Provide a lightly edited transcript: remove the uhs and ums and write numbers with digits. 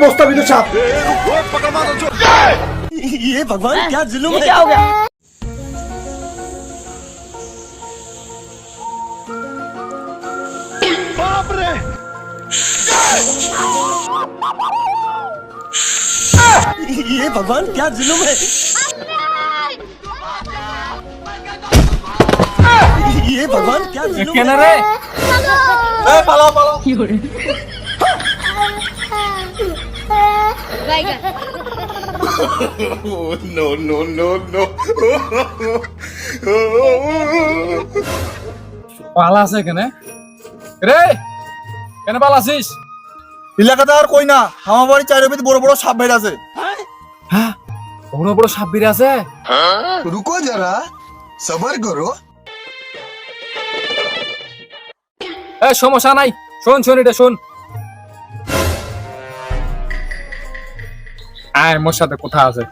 বস্তা ভিতর সাপ। ये भगवान क्या जुल्म है। क्या हो गया? ये भगवान क्या जुल्म है। ये भगवान क्या जुल्म কেন है। রে পালাও পালাও। No no no no. পালা আছে কেন রে? কেন পালাছিস? এলাকাতে আর কই না, আমার বাড়ি চারিদিকে বড় বড় সাপ বের আছে। হ্যাঁ, বড় বড় সাপ বেরিয়ে আছে। रुको जरा सबर करो। সমস্যা নাই, শোন শোন এটা শোন। আয় মোর সাথে কথা আছে।